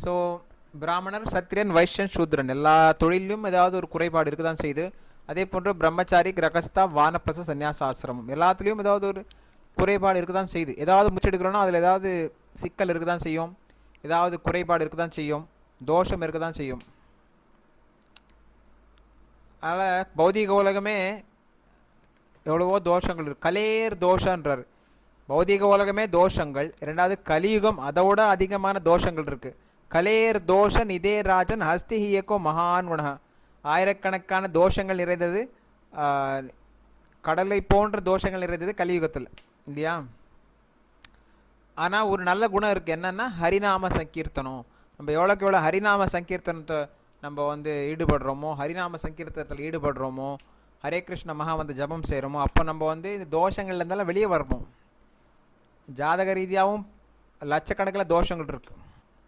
So பிராமணர், சத்திரியன், வைஷ்யன், சூத்ரன் எல்லா தொழிலும் ஏதாவது ஒரு குறைபாடு இருக்க தான் செய்யுது. அதே போன்று பிரம்மச்சாரி, கிரகஸ்தா, வானப்பிரச, சன்னியாச ஆசிரமம் எல்லாத்துலேயும் ஏதாவது ஒரு குறைபாடு இருக்க தான் செய்யுது. ஏதாவது முச்செடுக்கிறோன்னா அதில் ஏதாவது சிக்கல் இருக்க தான் செய்யும், ஏதாவது குறைபாடு இருக்க தான் செய்யும், தோஷம் இருக்க தான் செய்யும். அதனால் பௌதிக உலகமே எவ்வளவோ தோஷங்கள் இருக்கு. கலேர் தோஷன்றார். பௌதிக உலகமே தோஷங்கள். இரண்டாவது கலியுகம் அதோட அதிகமான தோஷங்கள் இருக்கு. கலேர் தோஷ நிதே ராஜன் ஹஸ்தி ஹியக்கோ மகான் குண. ஆயிரக்கணக்கான தோஷங்கள் நிறைந்தது, கடலை போன்ற தோஷங்கள் நிறைந்தது கலியுகத்தில் இல்லையா. ஆனால் ஒரு நல்ல குணம் இருக்குது. என்னென்னா ஹரிநாம சங்கீர்த்தனம். நம்ம எவ்வளோக்கு எவ்வளோ ஹரிநாம சங்கீர்த்தனத்தை நம்ம ஈடுபடுறோமோ, ஹரிநாம சங்கீர்த்தனத்தில் ஈடுபடுறோமோ, ஹரே கிருஷ்ண மகா ஜபம் செய்கிறோமோ, அப்போ நம்ம இந்த தோஷங்கள்ல இருந்தாலும் வெளியே வரணும். ஜாதக ரீதியாகவும் லட்சக்கணக்கில் தோஷங்கள் இருக்குது.